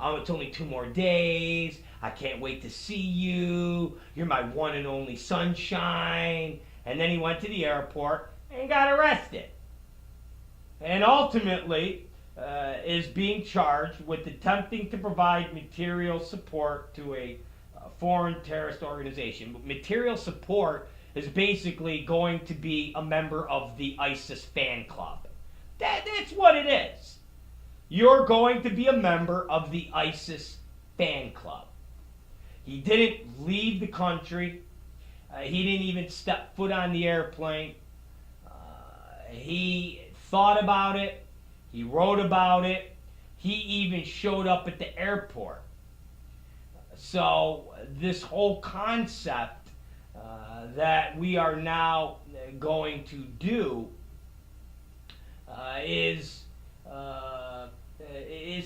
Speaker 1: Oh, it's only 2 more days. I can't wait to see you. You're my one and only sunshine. And then he went to the airport and got arrested. And ultimately is being charged with attempting to provide material support to a foreign terrorist organization. But material support is basically going to be a member of the ISIS fan club. That's what it is. You're going to be a member of the ISIS fan club. He didn't leave the country. He didn't even step foot on the airplane. He thought about it. He wrote about it. He even showed up at the airport. So this whole concept that we are now going to do is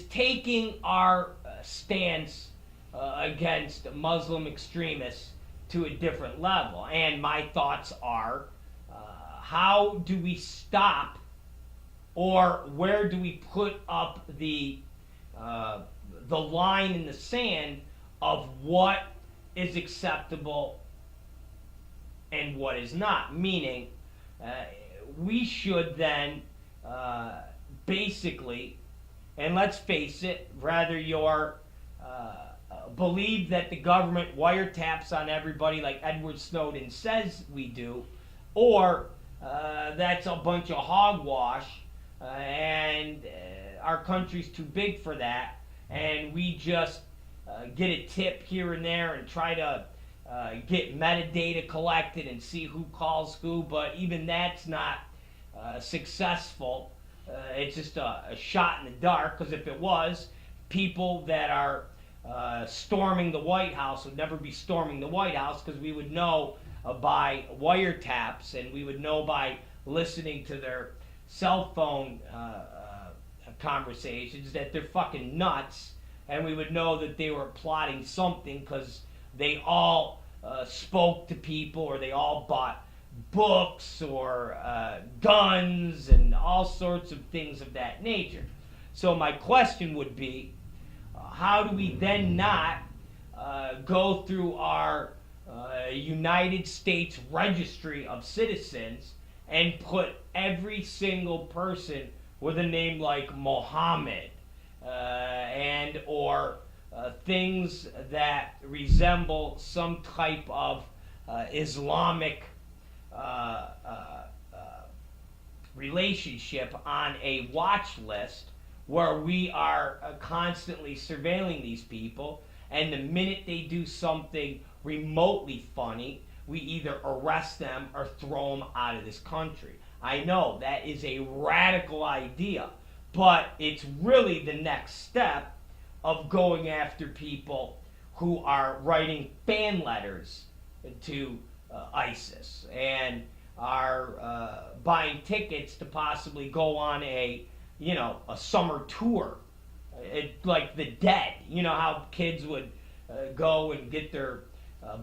Speaker 1: taking our stance against Muslim extremists to a different level. And my thoughts are, how do we stop, or where do we put up the line in the sand of what is acceptable and what is not? Meaning, we should then basically, and let's face it, rather you're believe that the government wiretaps on everybody like Edward Snowden says we do, or that's a bunch of hogwash, and our country's too big for that, and we just get a tip here and there and try to get metadata collected and see who calls who, but even that's not successful. It's just a shot in the dark, because if it was, people that are storming the White House would never be storming the White House, because we would know by wiretaps, and we would know by listening to their cell phone conversations that they're fucking nuts, and we would know that they were plotting something because they all spoke to people, or they all bought books or guns and all sorts of things of that nature. So my question would be, how do we then not go through our United States registry of citizens and put every single person with a name like Mohammed and or things that resemble some type of Islamic relationship on a watch list, where we are constantly surveilling these people, and the minute they do something remotely funny, we either arrest them or throw them out of this country. I know that is a radical idea, but it's really the next step of going after people who are writing fan letters to ISIS and are buying tickets to possibly go on a summer tour, like the Dead. You know how kids would go and get their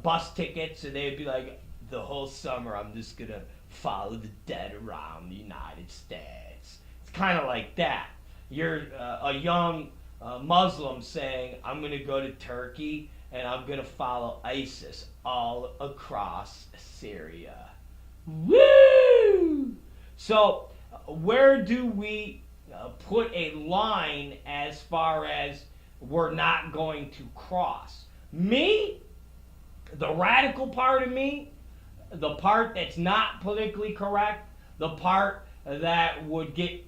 Speaker 1: bus tickets, and they'd be like, the whole summer I'm just gonna follow the Dead around the United States. It's kind of like that. You're a young Muslim saying, I'm gonna go to Turkey and I'm gonna follow ISIS all across Syria. Woo! So where do we put a line as far as we're not going to cross? Me, the radical part of me, the part that's not politically correct, the part that would get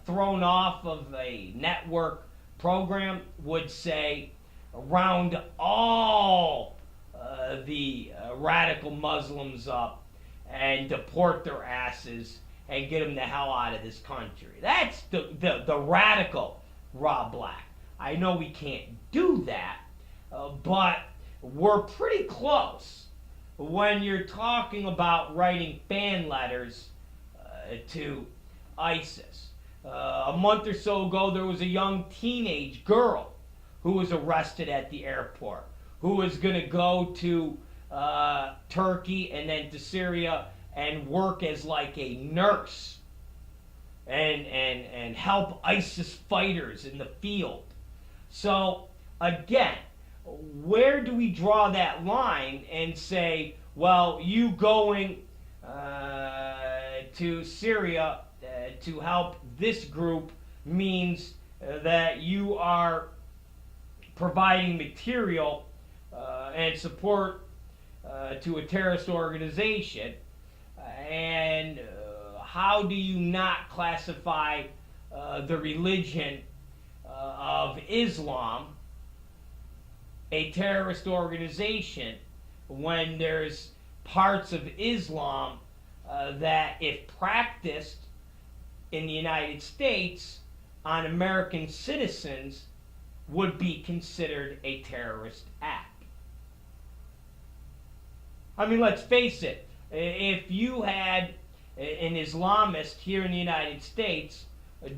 Speaker 1: thrown off of a network program, would say round all the radical Muslims up and deport their asses and get them the hell out of this country. That's the radical Rob Black. I know we can't do that, but we're pretty close when you're talking about writing fan letters to ISIS. A month or so ago, there was a young teenage girl who was arrested at the airport, who was going to go to Turkey and then to Syria and work as like a nurse and help ISIS fighters in the field. So again, where do we draw that line and say, well, you going to Syria to help this group means that you are providing material and support to a terrorist organization, and how do you not classify the religion of Islam a terrorist organization when there's parts of Islam that, if practiced in the United States on American citizens, would be considered a terrorist act? I mean, let's face it. If you had an Islamist here in the United States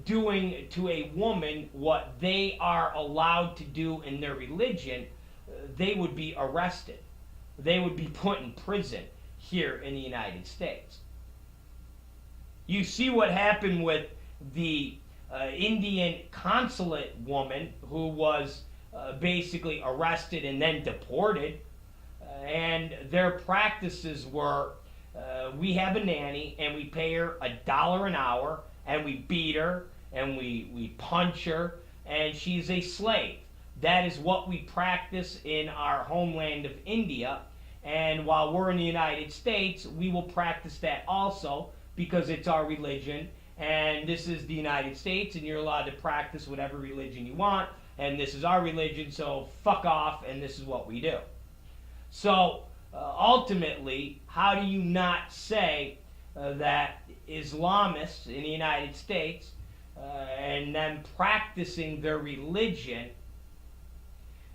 Speaker 1: doing to a woman what they are allowed to do in their religion, they would be arrested. They would be put in prison here in the United States. You see what happened with the Indian consulate woman who was basically arrested and then deported. And their practices were, we have a nanny and we pay her $1 an hour and we beat her and we punch her and she's a slave. That is what we practice in our homeland of India. And while we're in the United States, we will practice that also because it's our religion. And this is the United States and you're allowed to practice whatever religion you want. And this is our religion, so fuck off, and this is what we do. So ultimately, how do you not say that Islamists in the United States and them practicing their religion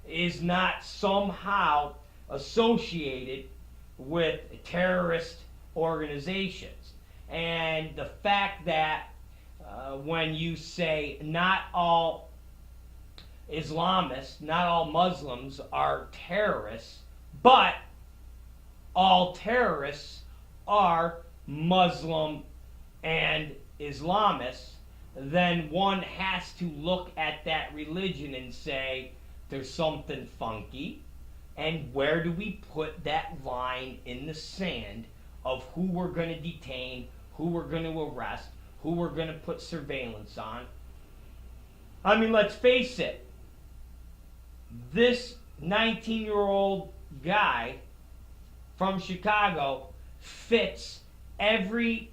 Speaker 1: is not somehow associated with terrorist organizations? And the fact that when you say not all Islamists, not all Muslims are terrorists, but all terrorists are Muslim and Islamists, then one has to look at that religion and say, there's something funky, and where do we put that line in the sand of who we're going to detain, who we're going to arrest, who we're going to put surveillance on? I mean, let's face it. This 19-year-old guy from Chicago fits every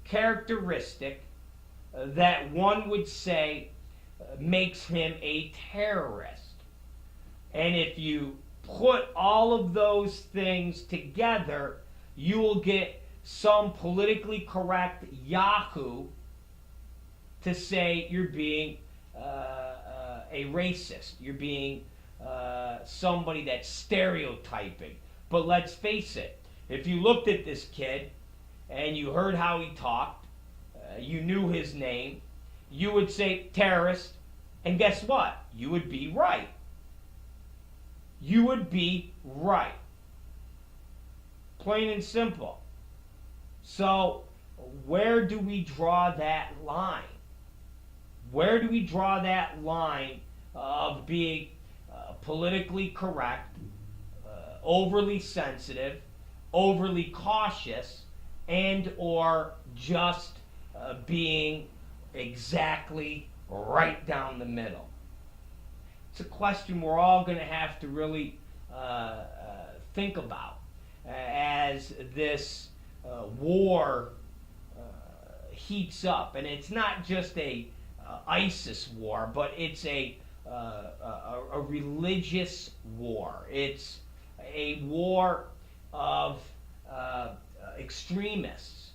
Speaker 1: characteristic that one would say makes him a terrorist. And if you put all of those things together, you will get some politically correct yahoo to say you're being a racist. You're being somebody that's stereotyping. But let's face it, if you looked at this kid and you heard how he talked, you knew his name, you would say terrorist, and guess what? You would be right. You would be right. Plain and simple. So, where do we draw that line? Where do we draw that line of being politically correct, overly sensitive, overly cautious, and or just being exactly right down the middle? It's a question we're all going to have to really think about as this war heats up. And it's not just a ISIS war, but it's a religious war. It's a war of extremists.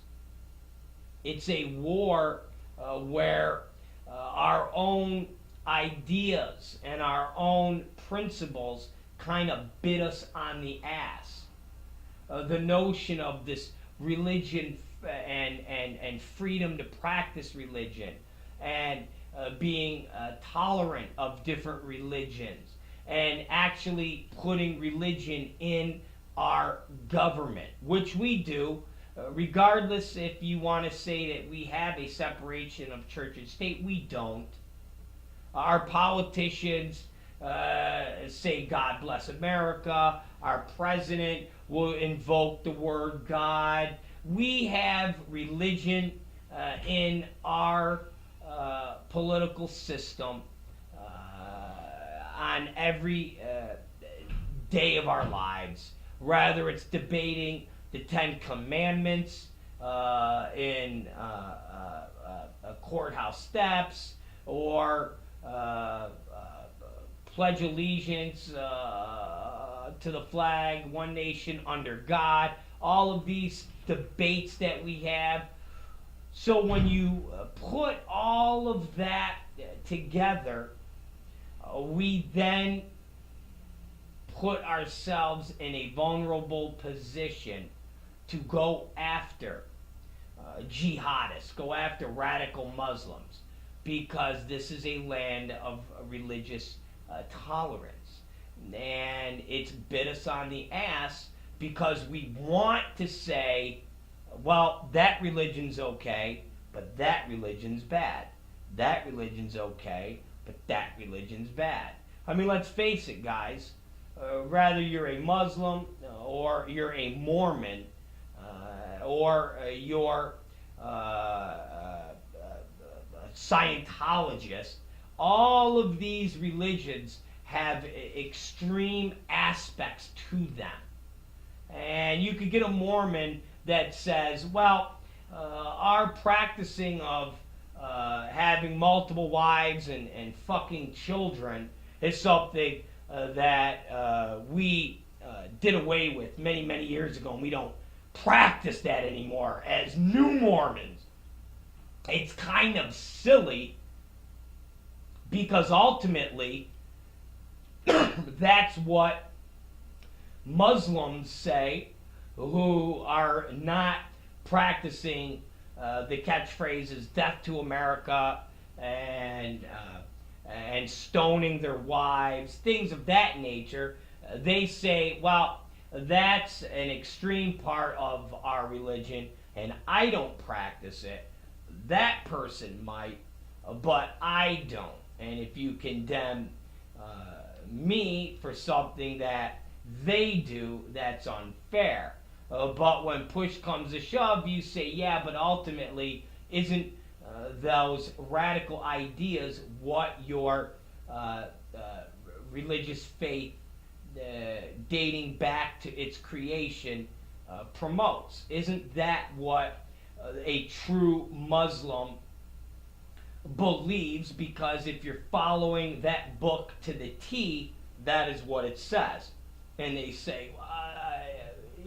Speaker 1: It's a war where our own ideas and our own principles kind of bit us on the ass. The notion of this religion and freedom to practice religion and being tolerant of different religions and actually putting religion in our government, which we do, regardless if you want to say that we have a separation of church and state. We don't. Our politicians say God bless America. Our president will invoke the word God. We have religion in our political system on every day of our lives. Rather it's debating the Ten Commandments in courthouse steps, or pledge allegiance to the flag, one nation under God, all of these debates that we have. So when you put all of that together, we then put ourselves in a vulnerable position to go after jihadists, go after radical Muslims, because this is a land of religious tolerance. And it's bit us on the ass because we want to say, well, that religion's okay, but that religion's bad. That religion's okay, but that religion's bad. I mean, let's face it, guys. Rather you're a Muslim or you're a Mormon or you're a Scientologist, all of these religions have extreme aspects to them. And you could get a Mormon that says, well, our practicing of having multiple wives and fucking children is something that we did away with many, many years ago, and we don't practice that anymore as new Mormons. It's kind of silly because ultimately that's what Muslims say who are not practicing the catchphrases "death to America" and stoning their wives, things of that nature. They say, well, that's an extreme part of our religion, and I don't practice it. That person might, but I don't. And if you condemn me for something that they do, that's unfair. But when push comes to shove, you say, yeah, but ultimately, isn't those radical ideas what your religious faith, dating back to its creation, promotes? Isn't that what a true Muslim believes? Because if you're following that book to the T, that is what it says. And they say,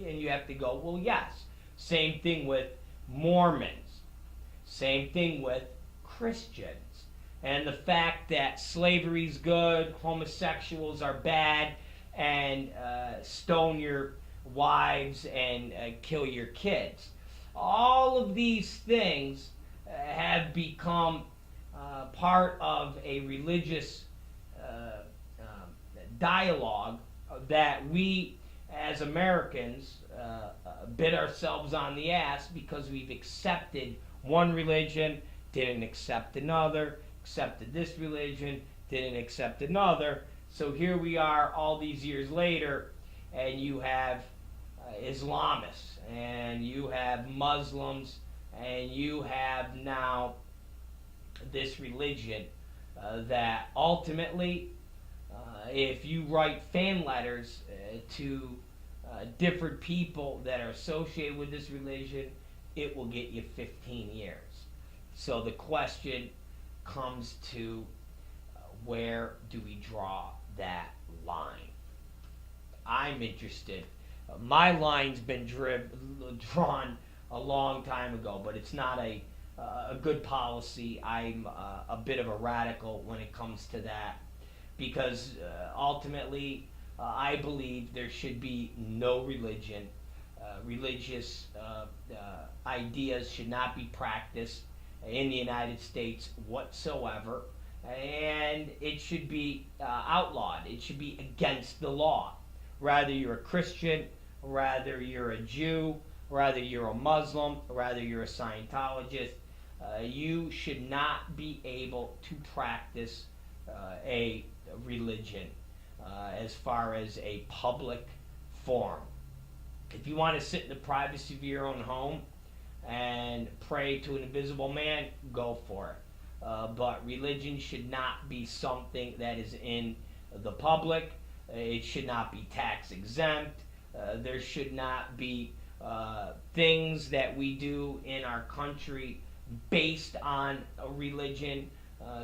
Speaker 1: and you have to go, well, yes. Same thing with Mormons. Same thing with Christians. And the fact that slavery's good, homosexuals are bad, and stone your wives and kill your kids. All of these things have become part of a religious dialogue that we as Americans bit ourselves on the ass because we've accepted one religion, didn't accept another, accepted this religion, didn't accept another. So here we are all these years later, and you have Islamists, and you have Muslims, and you have now this religion that ultimately, if you write fan letters to different people that are associated with this religion, it will get you 15 years. So the question comes to where do we draw that line? I'm interested. My line's been drawn a long time ago, but it's not a good policy. I'm a bit of a radical when it comes to that, because ultimately I believe there should be no religion. Religious ideas should not be practiced in the United States whatsoever, and it should be outlawed. It should be against the law. Rather you're a Christian, rather you're a Jew, rather you're a Muslim, rather you're a Scientologist, you should not be able to practice a religion as far as a public forum. If you want to sit in the privacy of your own home and pray to an invisible man, go for it. But religion should not be something that is in the public. It should not be tax exempt. There should not be things that we do in our country based on a religion.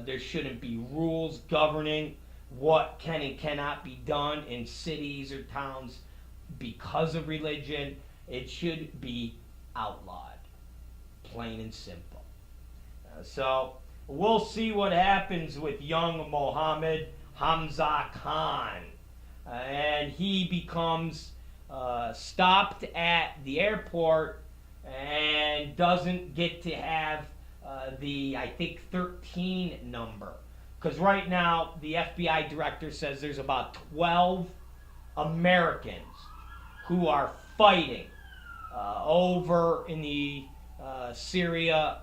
Speaker 1: There shouldn't be rules governing what can and cannot be done in cities or towns because of religion. It should be outlawed, plain and simple. So we'll see what happens with young Mohammed Hamza Khan. And he becomes stopped at the airport and doesn't get to have the, I think, 13 number. Because right now, the FBI director says there's about 12 Americans who are fighting over in the Syria,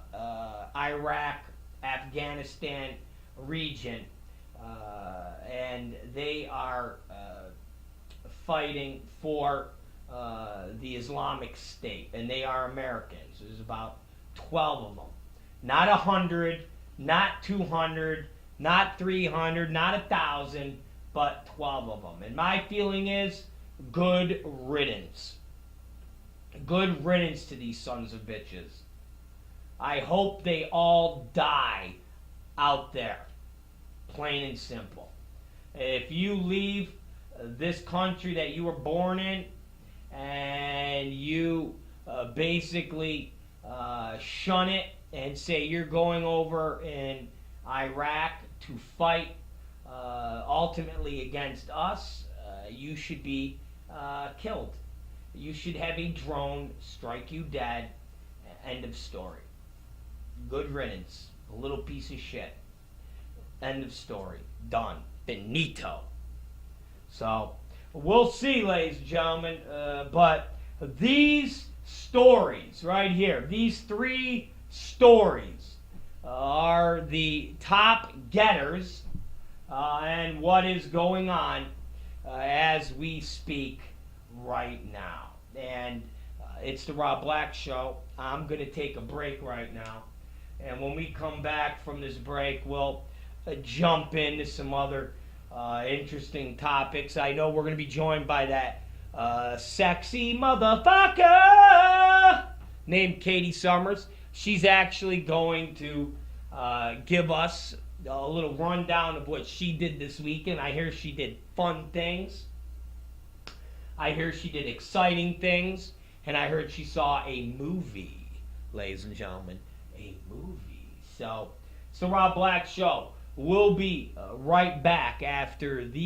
Speaker 1: Iraq, Afghanistan region, and they are fighting for the Islamic State, and they are Americans. There's about 12 of them. Not 100, not 200, not 300, not 1,000, but 12 of them. And my feeling is, good riddance. Good riddance to these sons of bitches. I hope they all die out there. Plain and simple. If you leave this country that you were born in and you basically shun it and say you're going over in Iraq to fight ultimately against us, you should be killed. You should have a drone strike you dead. End of story. Good riddance. A little piece of shit. End of story. Done. Finito. So, we'll see, ladies and gentlemen. But these stories right here, these 3 stories, are the top getters and what is going on as we speak right now. And it's the Rob Black Show. I'm going to take a break right now. And when we come back from this break, we'll jump into some other interesting topics. I know we're going to be joined by that sexy motherfucker named Katie Summers. She's actually going to give us a little rundown of what she did this weekend. I hear she did fun things. I hear she did exciting things. And I heard she saw a movie, ladies and gentlemen. A movie. So, it's the Rob Black Show. We'll be right back after the